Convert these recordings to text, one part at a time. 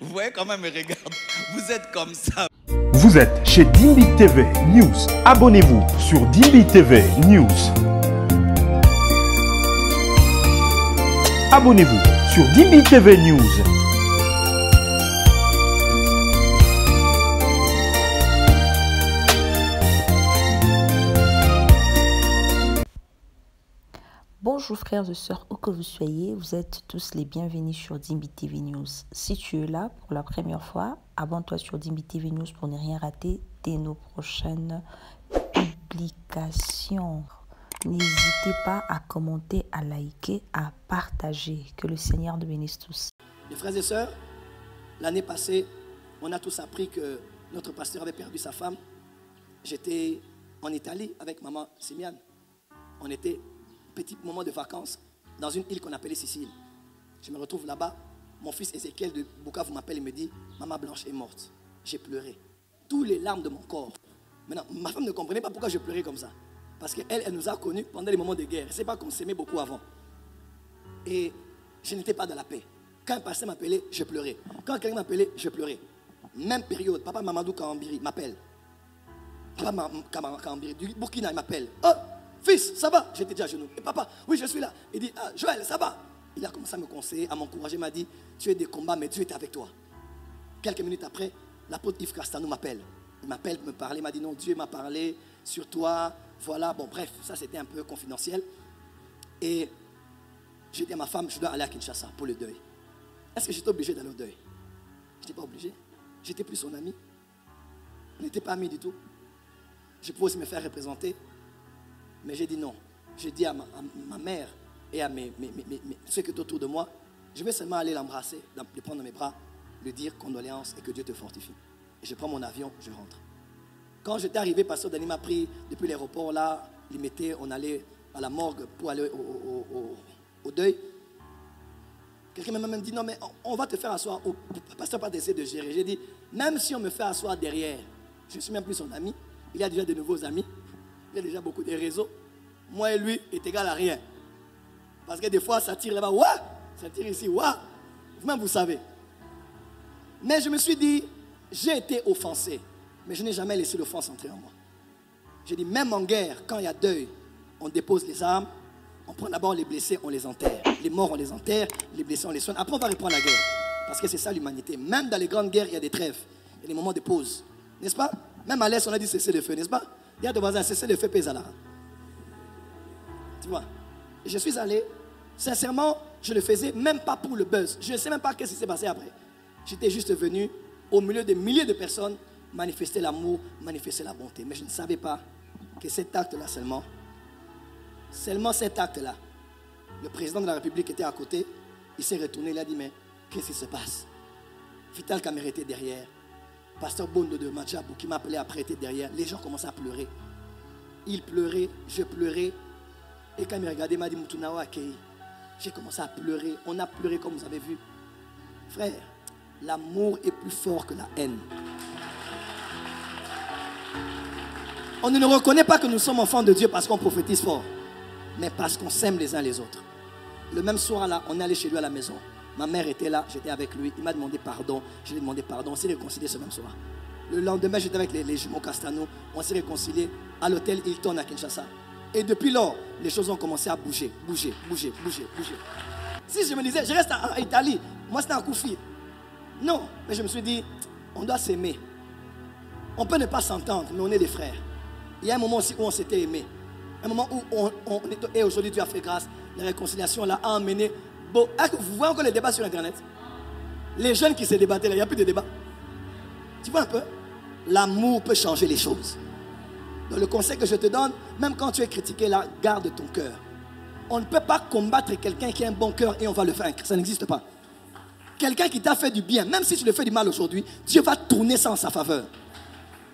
Vous voyez comment elle me regarde? Vous êtes comme ça. Vous êtes chez Dimbi TV News. Abonnez-vous sur Dimbi TV News. Abonnez-vous sur Dimbi TV News. Bonjour frères et sœurs, où que vous soyez, vous êtes tous les bienvenus sur Dimbi TV News. Si tu es là pour la première fois, abonne-toi sur Dimbi TV News pour ne rien rater de nos prochaines publications. N'hésitez pas à commenter, à liker, à partager. Que le Seigneur nous bénisse tous. Les frères et sœurs, l'année passée, on a tous appris que notre pasteur avait perdu sa femme. J'étais en Italie avec maman Simiane. On était petit moment de vacances dans une île qu'on appelait Sicile. Je me retrouve là-bas. Mon fils Ézéchiel de Bukavu m'appelle et me dit « Maman Blanche est morte ». J'ai pleuré. Tous les larmes de mon corps. Maintenant, ma femme ne comprenait pas pourquoi je pleurais comme ça. Parce qu'elle, elle nous a connus pendant les moments de guerre. Elle ne sait pas qu'on s'aimait beaucoup avant. Et je n'étais pas dans la paix. Quand un pasteur m'appelait, je pleurais. Quand quelqu'un m'appelait, je pleurais. Même période, papa Mamadou Kambiri m'appelle. Papa Kambiri du Burkina, il m'appelle. « Oh, fils, ça va ?» J'étais déjà à genoux. Et papa, oui, je suis là. Il dit, ah, Joël, ça va? Il a commencé à me conseiller, à m'encourager. Il m'a dit, tu es des combats, mais Dieu est avec toi. Quelques minutes après, l'apôtre Yves Castanou m'appelle. Il m'appelle, me parler. Il m'a dit, non, Dieu m'a parlé sur toi. Voilà, bon, bref, ça c'était un peu confidentiel. Et j'ai dit à ma femme, je dois aller à Kinshasa pour le deuil. Est-ce que j'étais obligé d'aller au deuil? Je n'étais pas obligé. J'étais plus son ami. On n'était pas amis du tout. Je pouvais aussi me faire représenter. Mais j'ai dit non. J'ai dit à ma mère et à ceux qui étaient autour de moi, je vais seulement aller l'embrasser, le prendre dans mes bras, lui dire condoléances et que Dieu te fortifie. Et je prends mon avion, je rentre. Quand j'étais arrivé, pasteur Denis m'a pris depuis l'aéroport, là, il mettait, on allait à la morgue pour aller au deuil. Quelqu'un m'a même dit, non mais on va te faire asseoir, pasteur pas d'essayer de gérer. J'ai dit, même si on me fait asseoir derrière, je ne suis même plus son ami, il y a déjà de nouveaux amis. Il y a déjà beaucoup de réseaux. Moi et lui est égal à rien. Parce que des fois, ça tire là-bas. Ouah! Ça tire ici. Ouah! Même vous savez. Mais je me suis dit, j'ai été offensé. Mais je n'ai jamais laissé l'offense entrer en moi. J'ai dit, même en guerre, quand il y a deuil, on dépose les armes. On prend d'abord les blessés, on les enterre. Les morts, on les enterre. Les blessés, on les soigne. Après, on va reprendre la guerre. Parce que c'est ça l'humanité. Même dans les grandes guerres, il y a des trêves. Il y a des moments de pause. N'est-ce pas? Même à l'Est, on a dit cesser le feu, n'est-ce pas? Il y a des voisins, cesser le feu, pèse à la. Tu vois? Et je suis allé, sincèrement, je le faisais même pas pour le buzz. Je ne sais même pas ce qui s'est passé après. J'étais juste venu au milieu de milliers de personnes manifester l'amour, manifester la bonté. Mais je ne savais pas que cet acte-là seulement cet acte-là, le président de la République était à côté, il s'est retourné, il a dit, mais qu'est-ce qui se passe? Vital Kamerhe était derrière. Pasteur Bondo de Madjabou qui m'appelait après était derrière. Les gens commençaient à pleurer. Il pleurait, je pleurais. Et quand il me regardait, il m'a dit Moutunawa Akei. J'ai commencé à pleurer. On a pleuré comme vous avez vu. Frère, l'amour est plus fort que la haine. On ne nous reconnaît pas que nous sommes enfants de Dieu parce qu'on prophétise fort, mais parce qu'on s'aime les uns les autres. Le même soir là, on est allé chez lui à la maison. Ma mère était là, j'étais avec lui, il m'a demandé pardon, je lui ai demandé pardon, on s'est réconciliés ce même soir. Le lendemain, j'étais avec les jumeaux Castano, on s'est réconciliés à l'hôtel Hilton à Kinshasa. Et depuis lors, les choses ont commencé à bouger. Si je me disais, je reste en Italie, moi c'était un coup de fil. Non, mais je me suis dit, on doit s'aimer. On peut ne pas s'entendre, mais on est des frères. Il y a un moment aussi où on s'était aimé. Un moment où et aujourd'hui Dieu a fait grâce, la réconciliation l'a amené. Bon, est-ce que vous voyez encore les débats sur Internet? Les jeunes qui se débattaient là, il n'y a plus de débat. Tu vois un peu? L'amour peut changer les choses. Donc le conseil que je te donne, même quand tu es critiqué là, garde ton cœur. On ne peut pas combattre quelqu'un qui a un bon cœur et on va le vaincre. Ça n'existe pas. Quelqu'un qui t'a fait du bien, même si tu le fais du mal aujourd'hui, Dieu va tourner ça en sa faveur.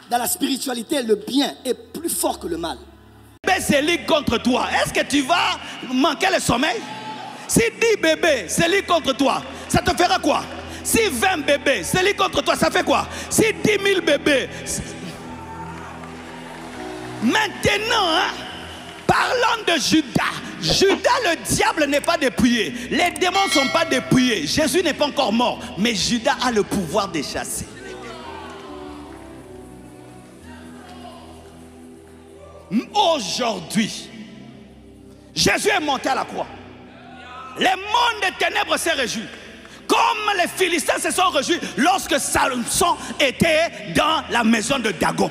Dans la spiritualité, le bien est plus fort que le mal. Bébé c'est lit contre toi. Est-ce que tu vas manquer le sommeil? Si 10 bébés se lient contre toi, ça te fera quoi? Si 20 bébés se lient contre toi, ça fait quoi? Si 10 000 bébés... Maintenant, hein, parlons de Judas. Judas, le diable n'est pas dépouillé. Les démons ne sont pas dépouillés. Jésus n'est pas encore mort. Mais Judas a le pouvoir de chasser. Aujourd'hui, Jésus est monté à la croix. Le monde des ténèbres s'est réjoui. Comme les Philistins se sont réjouis lorsque Samson était dans la maison de Dagon.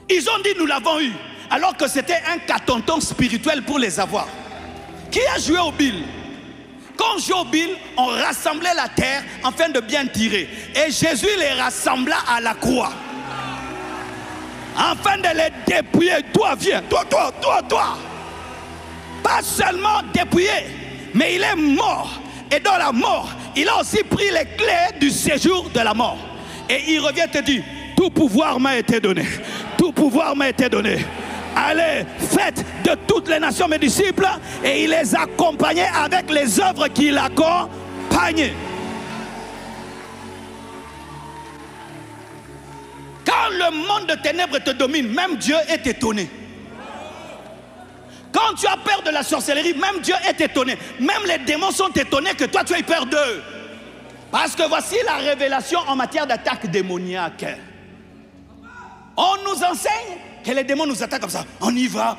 Ils ont dit nous l'avons eu. Alors que c'était un catonton spirituel pour les avoir. Qui a joué au Bill? Quand on jouait au Bill, on rassemblait la terre afin de bien tirer. Et Jésus les rassembla à la croix. Afin de les dépouiller. Toi, viens. Toi. Pas seulement dépouillé, mais il est mort. Et dans la mort, il a aussi pris les clés du séjour de la mort. Et il revient te dire, tout pouvoir m'a été donné. Tout pouvoir m'a été donné. Allez, faites de toutes les nations mes disciples. Et il les accompagnait avec les œuvres qui l'accompagnaient. Quand le monde de ténèbres te domine, même Dieu est étonné. Quand tu as peur de la sorcellerie, même Dieu est étonné. Même les démons sont étonnés que toi tu aies peur d'eux. Parce que voici la révélation en matière d'attaque démoniaque. On nous enseigne que les démons nous attaquent comme ça. On y va.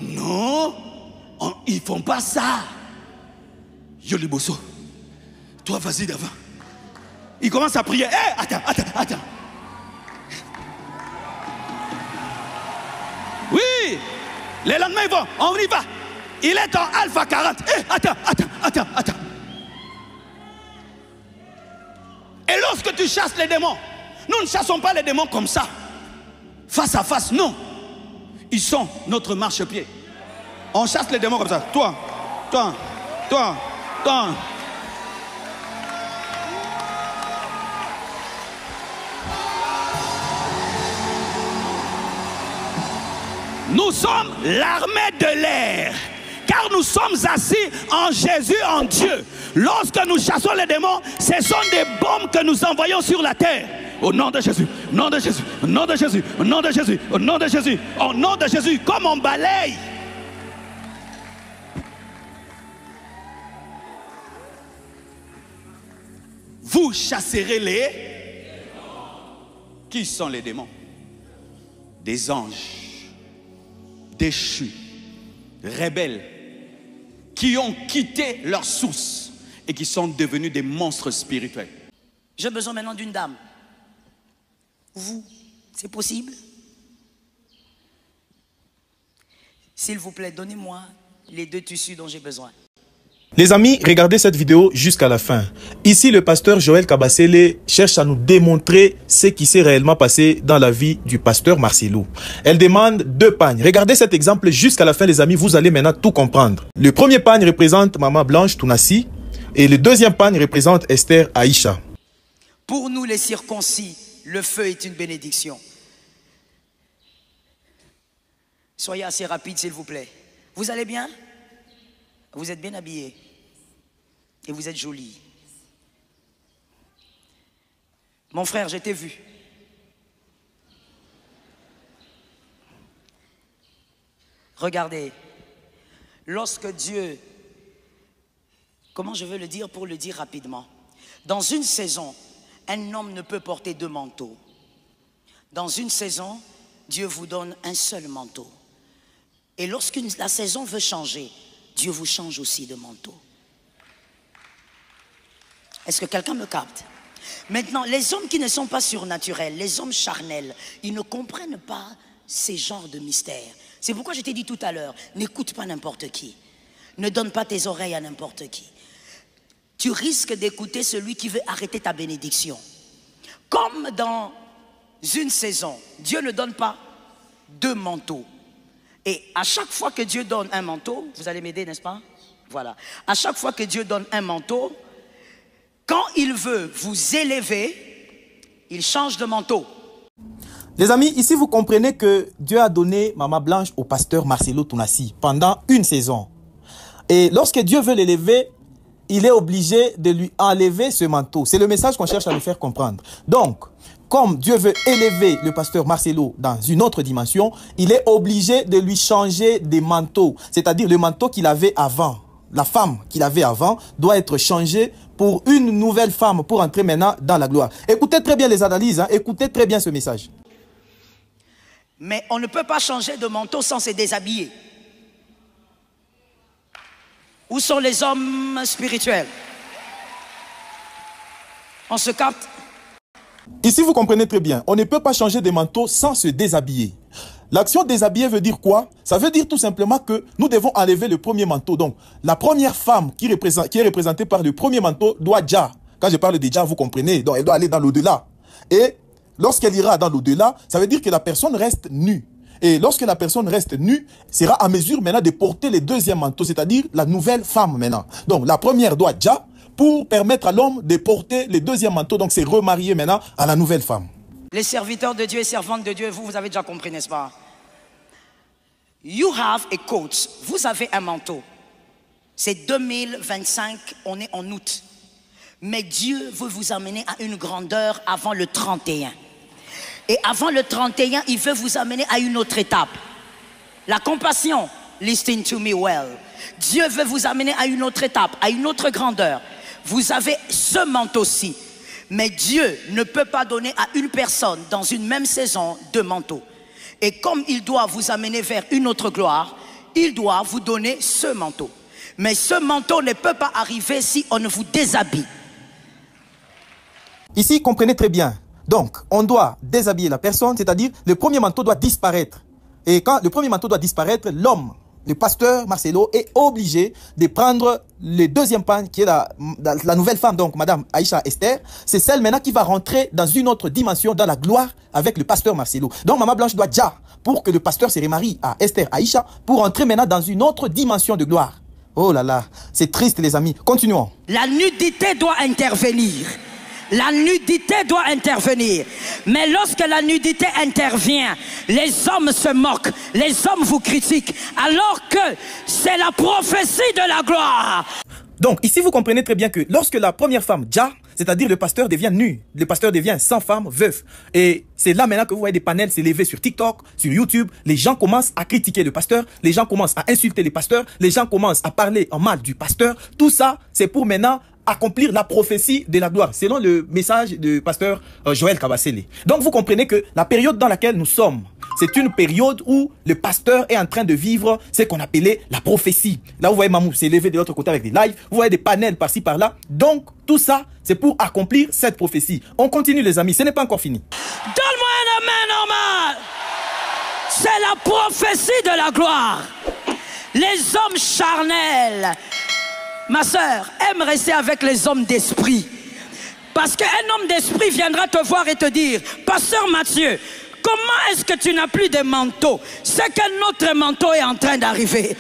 Non, ils ne font pas ça. Yoli Bosso, toi vas-y d'avant. Ils commencent à prier. Hey, attends. Oui, les lendemains ils vont, on y va. Il est en alpha 40. Hey, attends. Et lorsque tu chasses les démons, nous ne chassons pas les démons comme ça. Face à face, non. Ils sont notre marchepied. On chasse les démons comme ça. Toi. Nous sommes l'armée de l'air. Car nous sommes assis en Jésus, en Dieu. Lorsque nous chassons les démons, ce sont des bombes que nous envoyons sur la terre. Au nom de Jésus, au nom de Jésus, au nom de Jésus, au nom de Jésus, au nom de Jésus, au nom de Jésus, comme on balaye. Vous chasserez les... Qui sont les démons? Des anges, déchus, rebelles, qui ont quitté leur source et qui sont devenus des monstres spirituels. J'ai besoin maintenant d'une dame. Vous, c'est possible? S'il vous plaît, donnez-moi les 2 tissus dont j'ai besoin. Les amis, regardez cette vidéo jusqu'à la fin. Ici, le pasteur Joël Kabasele cherche à nous démontrer ce qui s'est réellement passé dans la vie du pasteur Marcelo. Elle demande 2 pagnes. Regardez cet exemple jusqu'à la fin, les amis. Vous allez maintenant tout comprendre. Le premier pagne représente Maman Blanche Tounassi et le deuxième pagne représente Esther Aïcha. Pour nous, les circoncis, le feu est une bénédiction. Soyez assez rapide, s'il vous plaît. Vous allez bien? Vous êtes bien habillés. Et vous êtes jolis. Mon frère, je t'ai vu. Regardez. Lorsque Dieu... Comment je veux le dire pour le dire rapidement? Dans une saison, un homme ne peut porter 2 manteaux. Dans une saison, Dieu vous donne un seul manteau. Et lorsque la saison veut changer, Dieu vous change aussi de manteau. Est-ce que quelqu'un me capte? Maintenant, les hommes qui ne sont pas surnaturels, les hommes charnels, ils ne comprennent pas ces genres de mystères. C'est pourquoi je t'ai dit tout à l'heure, n'écoute pas n'importe qui. Ne donne pas tes oreilles à n'importe qui. Tu risques d'écouter celui qui veut arrêter ta bénédiction. Comme dans une saison, Dieu ne donne pas 2 manteaux. Et à chaque fois que Dieu donne un manteau, vous allez m'aider, n'est-ce pas? Voilà. À chaque fois que Dieu donne un manteau, quand il veut vous élever, il change de manteau. Les amis, ici vous comprenez que Dieu a donné Maman Blanche au pasteur Marcelo Tounassi pendant une saison. Et lorsque Dieu veut l'élever, il est obligé de lui enlever ce manteau. C'est le message qu'on cherche à lui faire comprendre. Donc, comme Dieu veut élever le pasteur Marcelo dans une autre dimension, il est obligé de lui changer des manteaux. C'est-à-dire le manteau qu'il avait avant. La femme qu'il avait avant doit être changée pour une nouvelle femme pour entrer maintenant dans la gloire. Écoutez très bien les analyses, hein, écoutez très bien ce message. Mais on ne peut pas changer de manteau sans se déshabiller. Où sont les hommes spirituels? On se capte? Ici, vous comprenez très bien, on ne peut pas changer de manteau sans se déshabiller. L'action déshabiller veut dire quoi? Ça veut dire tout simplement que nous devons enlever le premier manteau. Donc, la première femme qui est représentée par le premier manteau doit déjà, quand je parle de déjà, vous comprenez, donc elle doit aller dans l'au-delà. Et lorsqu'elle ira dans l'au-delà, ça veut dire que la personne reste nue. Et lorsque la personne reste nue, sera à mesure maintenant de porter le deuxième manteau, c'est-à-dire la nouvelle femme maintenant. Donc, la première doit déjà, pour permettre à l'homme de porter le deuxième manteau, donc c'est remarier maintenant à la nouvelle femme. Les serviteurs de Dieu et servantes de Dieu, vous avez déjà compris, n'est-ce pas? You have a coat. Vous avez un manteau. C'est 2025, on est en août. Mais Dieu veut vous amener à une grandeur avant le 31. Et avant le 31, il veut vous amener à une autre étape. La compassion. Listen to me well. Dieu veut vous amener à une autre étape, à une autre grandeur. Vous avez ce manteau-ci. Mais Dieu ne peut pas donner à une personne dans une même saison deux manteaux. Et comme il doit vous amener vers une autre gloire, il doit vous donner ce manteau. Mais ce manteau ne peut pas arriver si on ne vous déshabille. Ici, comprenez très bien. Donc, on doit déshabiller la personne, c'est-à-dire le premier manteau doit disparaître. Et quand le premier manteau doit disparaître, l'homme, le pasteur Marcelo, est obligé de prendre le deuxième pan qui est la nouvelle femme, donc Madame Aïcha Esther. C'est celle maintenant qui va rentrer dans une autre dimension, dans la gloire avec le pasteur Marcelo. Donc Maman Blanche doit déjà, pour que le pasteur se remarie à Esther Aïcha, pour entrer maintenant dans une autre dimension de gloire. Oh là là, c'est triste les amis. Continuons. La nudité doit intervenir. La nudité doit intervenir. Mais lorsque la nudité intervient, les hommes se moquent, les hommes vous critiquent, alors que c'est la prophétie de la gloire. Donc ici vous comprenez très bien que lorsque la première femme, Dja, c'est-à-dire le pasteur devient nu, le pasteur devient sans femme, veuf. Et c'est là maintenant que vous voyez des panels s'élever sur TikTok, sur YouTube. Les gens commencent à critiquer le pasteur, les gens commencent à insulter les pasteurs, les gens commencent à parler en mal du pasteur. Tout ça, c'est pour maintenant accomplir la prophétie de la gloire, selon le message du pasteur Joël Kabasele. Donc vous comprenez que la période dans laquelle nous sommes, c'est une période où le pasteur est en train de vivre ce qu'on appelait la prophétie. Là vous voyez Mamou s'élever de l'autre côté avec des lives, vous voyez des panels par-ci par-là. Donc tout ça, c'est pour accomplir cette prophétie. On continue les amis, ce n'est pas encore fini. Donne-moi un amen normal. C'est la prophétie de la gloire. Les hommes charnels, ma sœur, aime rester avec les hommes d'esprit. Parce qu'un homme d'esprit viendra te voir et te dire, Pasteur Mathieu, comment est-ce que tu n'as plus de manteau? C'est qu'un autre manteau est en train d'arriver.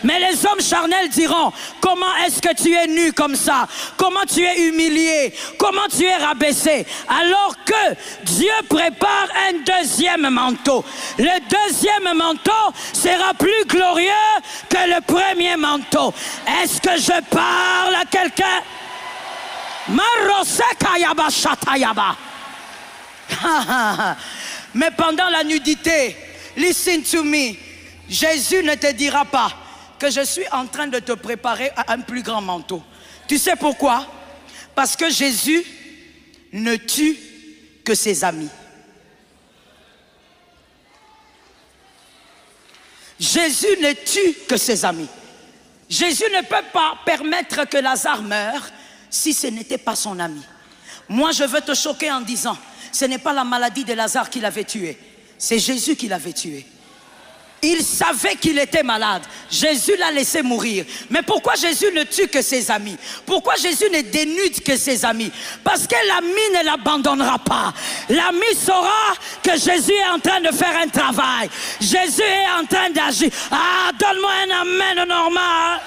Mais les hommes charnels diront, comment est-ce que tu es nu comme ça? Comment tu es humilié? Comment tu es rabaissé? Alors que Dieu prépare un deuxième manteau. Le deuxième manteau sera plus glorieux que le premier manteau. Est-ce que je parle à quelqu'un? Marosekayaba shatayaba. Mais pendant la nudité, listen to me, Jésus ne te dira pas que je suis en train de te préparer à un plus grand manteau. Tu sais pourquoi? Parce que Jésus ne tue que ses amis. Jésus ne tue que ses amis. Jésus ne peut pas permettre que Lazare meure si ce n'était pas son ami. Moi, je veux te choquer en disant, ce n'est pas la maladie de Lazare qui l'avait tué, c'est Jésus qui l'avait tué. Il savait qu'il était malade. Jésus l'a laissé mourir. Mais pourquoi Jésus ne tue que ses amis? Pourquoi Jésus ne dénude que ses amis? Parce que l'ami ne l'abandonnera pas. L'ami saura que Jésus est en train de faire un travail. Jésus est en train d'agir. Ah, donne-moi un amen normal.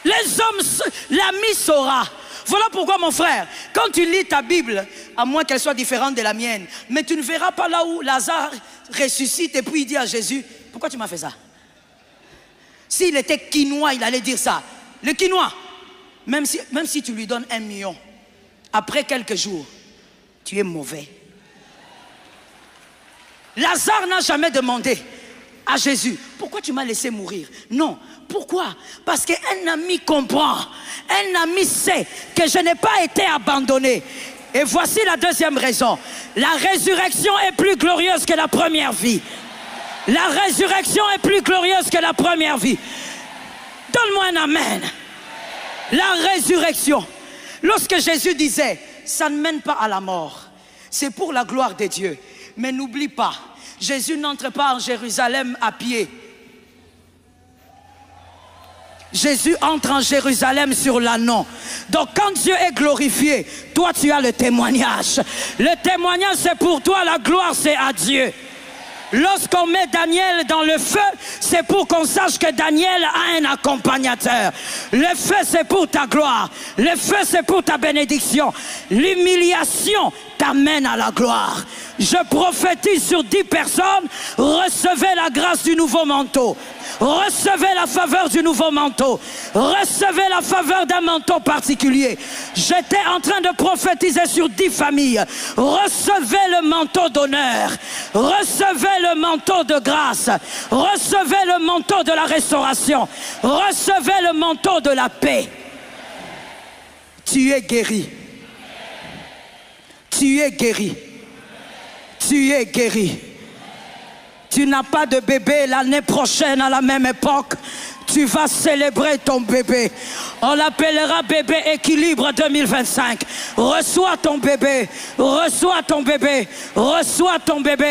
Les hommes, l'ami saura. Voilà pourquoi mon frère, quand tu lis ta Bible, à moins qu'elle soit différente de la mienne, mais tu ne verras pas là où Lazare ressuscite et puis il dit à Jésus, pourquoi tu m'as fait ça? S'il était quinois, il allait dire ça. Le quinois, même si tu lui donnes 1 million, après quelques jours, tu es mauvais. Lazare n'a jamais demandé à Jésus, pourquoi tu m'as laissé mourir? Non. Pourquoi? Parce qu'un ami comprend, un ami sait que je n'ai pas été abandonné. Et voici la deuxième raison. La résurrection est plus glorieuse que la première vie. La résurrection est plus glorieuse que la première vie. Donne-moi un amen. La résurrection. Lorsque Jésus disait, ça ne mène pas à la mort, c'est pour la gloire de Dieu. Mais n'oublie pas, Jésus n'entre pas en Jérusalem à pied. Jésus entre en Jérusalem sur l'ânon. Donc quand Dieu est glorifié, toi tu as le témoignage. Le témoignage c'est pour toi, la gloire c'est à Dieu. Lorsqu'on met Daniel dans le feu, c'est pour qu'on sache que Daniel a un accompagnateur. Le feu c'est pour ta gloire. Le feu c'est pour ta bénédiction. L'humiliation t'amène à la gloire. Je prophétise sur 10 personnes, recevez la grâce du nouveau manteau. Recevez la faveur du nouveau manteau. Recevez la faveur d'un manteau particulier. J'étais en train de prophétiser sur 10 familles. Recevez le manteau d'honneur. Recevez le manteau de grâce. Recevez le manteau de la restauration. Recevez le manteau de la paix. Tu es guéri. Tu es guéri. Tu es guéri. Tu n'as pas de bébé l'année prochaine à la même époque. Tu vas célébrer ton bébé. On l'appellera bébé équilibre 2025. Reçois ton bébé. Reçois ton bébé. Reçois ton bébé.